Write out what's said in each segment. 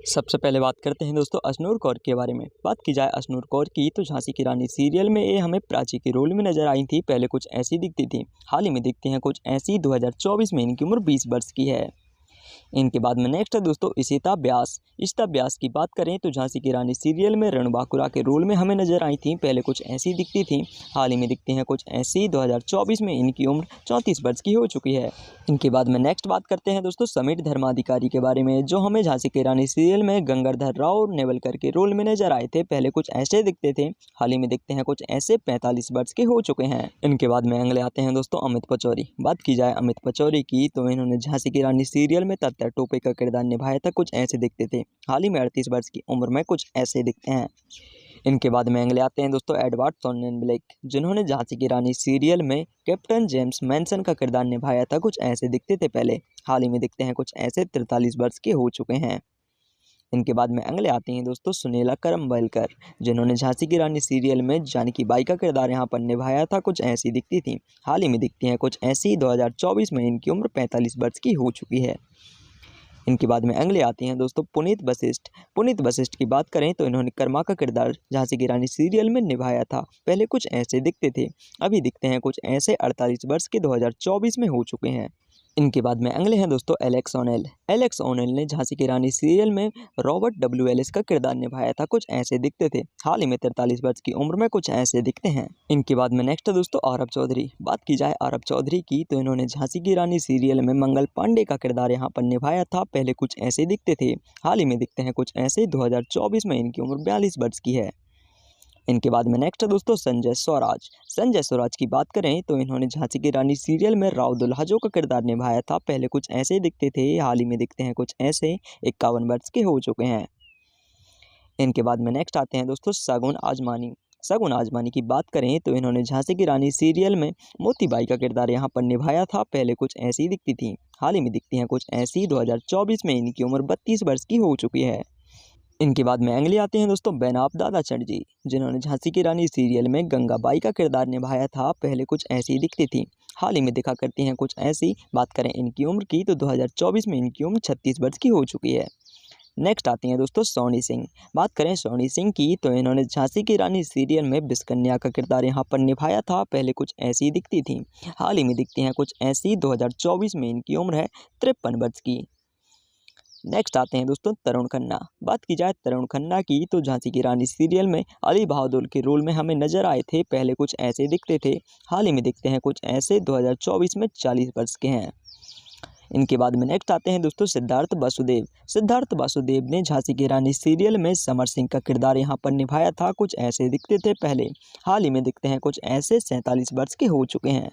सबसे पहले बात करते हैं दोस्तों अशनूर कौर के बारे में। बात की जाए अशनूर कौर की तो झांसी की रानी सीरियल में ये हमें प्राची के रोल में नजर आई थी। पहले कुछ ऐसी दिखती थी, हाल ही में दिखती हैं कुछ ऐसी। 2024 में इनकी उम्र 20 वर्ष की है। इनके बाद में नेक्स्ट है दोस्तों इशिता व्यास। इशिता व्यास की बात करें तो झांसी की रानी सीरियल में रणबांकुरा के रोल में हमें नजर आई थी। पहले कुछ ऐसी दिखती थी, हाल ही में दिखती हैं कुछ ऐसी। 2024 में इनकी उम्र 34 वर्ष की हो चुकी है। इनके बाद में नेक्स्ट बात करते हैं दोस्तों समीर धर्माधिकारी के बारे में, जो हमें झांसी की रानी सीरियल में गंगाधर राव नेवलकर के रोल में नजर आए थे। पहले कुछ ऐसे दिखते थे, हाल ही में दिखते हैं कुछ ऐसे। 45 वर्ष के हो चुके हैं। इनके बाद में अगले आते हैं दोस्तों अमित पचौरी। बात की जाए अमित पचौरी की तो इन्होंने झांसी की रानी सीरियल में तत्तर टोपे का किरदार निभाया था। कुछ ऐसे दिखते थे, हाल ही में 38 वर्ष की उम्र में कुछ ऐसे दिखते हैं। इनके बाद में अगले आते हैं दोस्तों एडवर्ड सोनेन ब्लेक, जिन्होंने झांसी की रानी सीरियल में कैप्टन जेम्स मैनसन का किरदार निभाया था। कुछ ऐसे दिखते थे पहले, हाल ही में दिखते हैं कुछ ऐसे। 43 वर्ष के हो चुके हैं। इनके बाद में अगले आते हैं दोस्तों सुनीला करम्बलकर, जिन्होंने झांसी की रानी सीरियल में जानकी बाई का किरदार यहाँ पर निभाया था। कुछ ऐसी दिखती थी, हाल ही में दिखती हैं कुछ ऐसी। 2024 में इनकी उम्र 45 वर्ष की हो चुकी है। इनके बाद में अगले आती हैं दोस्तों पुनीत वशिष्ठ। पुनीत वशिष्ठ की बात करें तो इन्होंने कर्मा का किरदार झांसी की रानी सीरियल में निभाया था। पहले कुछ ऐसे दिखते थे, अभी दिखते हैं कुछ ऐसे। 48 वर्ष के 2024 में हो चुके हैं। इनके बाद में अगले हैं दोस्तों एलेक्स ओनेल। एलेक्स ओनेल ने झांसी की रानी सीरियल में रॉबर्ट डब्ल्यू एलिस का किरदार निभाया था। कुछ ऐसे दिखते थे, हाल ही में 43 वर्ष की उम्र में कुछ ऐसे दिखते हैं। इनके बाद में नेक्स्ट है दोस्तों आरब चौधरी। बात की जाए आरब चौधरी की तो इन्होंने झांसी की रानी सीरियल में मंगल पांडे का किरदार यहाँ पर निभाया था। पहले कुछ ऐसे दिखते थे, हाल ही में दिखते हैं कुछ ऐसे। 2024 में इनकी उम्र 42 वर्ष की है। इनके बाद में नेक्स्ट है दोस्तों संजय स्वराज। संजय स्वराज की बात करें तो इन्होंने झांसी की रानी सीरियल में राव दुल्हाजो का किरदार निभाया था। पहले कुछ ऐसे दिखते थे, हाल ही में दिखते हैं कुछ ऐसे। 51 वर्ष के हो चुके हैं। इनके बाद में नेक्स्ट आते हैं दोस्तों सगुन आजमानी। सगुन आजमानी की बात करें तो इन्होंने झांसी की रानी सीरियल में मोतीबाई का किरदार यहाँ पर निभाया था। पहले कुछ ऐसी दिखती थी, हाल ही में दिखती हैं कुछ ऐसी। 2024 में इनकी उम्र 32 वर्ष की हो चुकी है। इनके बाद में अगले आते हैं दोस्तों बेनाब दादाचंद जी, जिन्होंने झांसी की रानी सीरियल में गंगाबाई का किरदार निभाया था। पहले कुछ ऐसी दिखती थी, हाल ही में दिखा करती हैं कुछ ऐसी। बात करें इनकी उम्र की तो 2024 में इनकी उम्र 36 वर्ष की हो चुकी है। नेक्स्ट आती हैं दोस्तों सोनी सिंह। बात करें सोनी सिंह की तो इन्होंने झांसी की रानी सीरियल में बिस्कन्या का किरदार यहाँ पर निभाया था। पहले कुछ ऐसी दिखती थी, हाल ही में दिखती हैं कुछ ऐसी। 2024 में इनकी उम्र है 53 वर्ष की। नेक्स्ट आते हैं दोस्तों तरुण खन्ना। बात की जाए तरुण खन्ना की तो झांसी की रानी सीरियल में अली बहादुर के रोल में हमें नजर आए थे। पहले कुछ ऐसे दिखते थे, हाल ही में दिखते हैं कुछ ऐसे। 2024 में 40 वर्ष के हैं। इनके बाद में नेक्स्ट आते हैं दोस्तों सिद्धार्थ वासुदेव। सिद्धार्थ वासुदेव ने झांसी की रानी सीरियल में समर सिंह का किरदार यहाँ पर निभाया था। कुछ ऐसे दिखते थे पहले, हाल ही में दिखते हैं कुछ ऐसे। 47 वर्ष के हो चुके हैं।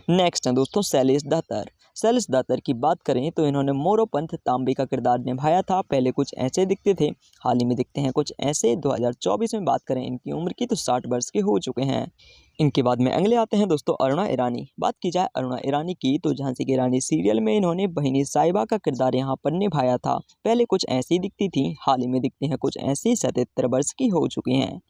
नेक्स्ट है दोस्तों शैलेश दातर। शैलेश दातर की बात करें तो इन्होंने मोरोपंथ तांबे का किरदार निभाया था। पहले कुछ ऐसे दिखते थे, हाल ही में दिखते हैं कुछ ऐसे। 2024 में बात करें इनकी उम्र की तो 60 वर्ष के हो चुके हैं। इनके बाद में अगले आते हैं दोस्तों अरुणा ईरानी। बात की जाए अरुणा ईरानी की तो झांसी की रानी सीरियल में इन्होंने बहिनी साहिबा का किरदार यहाँ पर निभाया था। पहले कुछ ऐसी दिखती थी, हाल ही में दिखती हैं कुछ ऐसी। 77 वर्ष की हो चुकी हैं।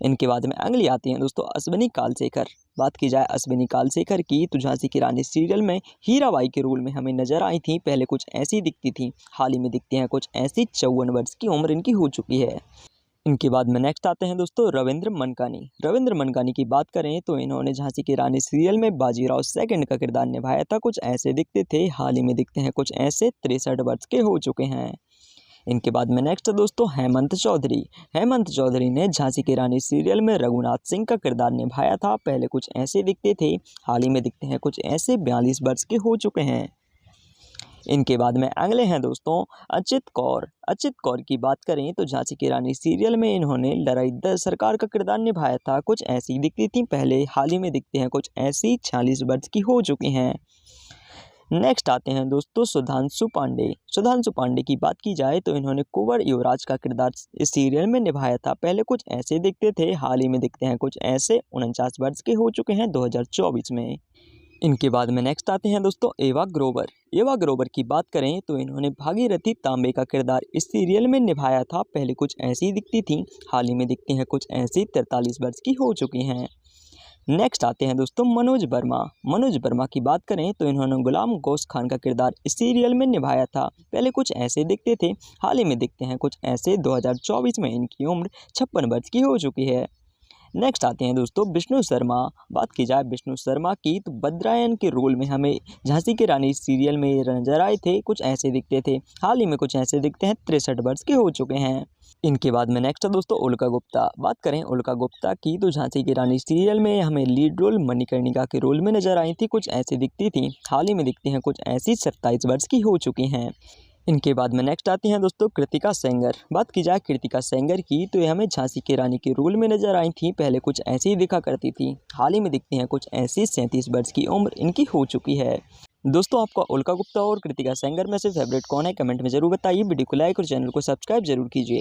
इनके बाद में अगली आती हैं दोस्तों अश्विनी कालशेखर। बात की जाए अश्विनी कालशेखर की तो झांसी की रानी सीरियल में हीराबाई के रोल में हमें नजर आई थी। पहले कुछ ऐसी दिखती थी, हाल ही में दिखती हैं कुछ ऐसी। 54 वर्ष की उम्र इनकी हो चुकी है। इनके बाद में नेक्स्ट आते हैं दोस्तों रविंद्र मनकानी। रविंद्र मनकानी की बात करें तो इन्होंने झांसी की रानी सीरियल में बाजीराव सेकंड का किरदार निभाया था। कुछ ऐसे दिखते थे, हाल ही में दिखते हैं कुछ ऐसे। 63 वर्ष के हो चुके हैं। इनके बाद में नेक्स्ट दोस्तों हेमंत चौधरी। हेमंत चौधरी ने झांसी की रानी सीरियल में रघुनाथ सिंह का किरदार निभाया था। पहले कुछ ऐसे दिखते थे, हाल ही में दिखते हैं कुछ ऐसे। 42 वर्ष के हो चुके हैं। इनके बाद में अगले हैं दोस्तों अचित कौर। अचित कौर की बात करें तो झांसी की रानी सीरियल में इन्होंने लड़ाईदार सरकार का किरदार निभाया था। कुछ ऐसी दिखती थी पहले, हाल ही में दिखते हैं कुछ ऐसी। 46 वर्ष की हो चुकी हैं। नेक्स्ट आते हैं दोस्तों सुधांशु पांडे। सुधांशु पांडे की बात की जाए तो इन्होंने कुंवर युवराज का किरदार इस सीरियल में निभाया था। पहले कुछ ऐसे दिखते थे, हाल ही में दिखते हैं कुछ ऐसे। 49 वर्ष के हो चुके हैं 2024 में। इनके बाद में नेक्स्ट आते हैं दोस्तों एवा ग्रोवर। एवा ग्रोवर की बात करें तो इन्होंने भागीरथी तांबे का किरदार इस सीरियल में निभाया था। पहले कुछ ऐसी दिखती थी, हाल ही में दिखती हैं कुछ ऐसी। 43 वर्ष की हो चुकी हैं। नेक्स्ट आते हैं दोस्तों मनोज वर्मा। मनोज वर्मा की बात करें तो इन्होंने गुलाम गौस खान का किरदार इस सीरियल में निभाया था। पहले कुछ ऐसे दिखते थे, हाल ही में दिखते हैं कुछ ऐसे। 2024 में इनकी उम्र 56 वर्ष की हो चुकी है। नेक्स्ट आते हैं दोस्तों विष्णु शर्मा। बात की जाए विष्णु शर्मा की तो बद्रायन के रोल में हमें झांसी की रानी सीरियल में नजर आए थे, कुछ ऐसे दिखते थे। हाल ही में कुछ ऐसे दिखते हैं, 63 वर्ष के हो चुके हैं। इनके बाद में नेक्स्ट है दोस्तों उल्का गुप्ता। बात करें उल्का गुप्ता की तो झांसी की रानी सीरियल में हमें लीड रोल मणिकर्णिका के रोल में नजर आई थी, कुछ ऐसी दिखती थी। हाल ही में दिखती हैं कुछ ऐसी, 27 वर्ष की हो चुकी हैं। इनके बाद में नेक्स्ट आती हैं दोस्तों कृतिका सेंगर। बात की जाए कृतिका सेंगर की तो ये हमें झांसी की रानी के रोल में नजर आई थी। पहले कुछ ऐसी ही दिखा करती थी, हाल ही में दिखती हैं कुछ ऐसी। 37 वर्ष की उम्र इनकी हो चुकी है। दोस्तों आपका उल्का गुप्ता और कृतिका सेंगर में से फेवरेट कौन है, कमेंट में जरूर बताइए। वीडियो को लाइक और चैनल को सब्सक्राइब जरूर कीजिए।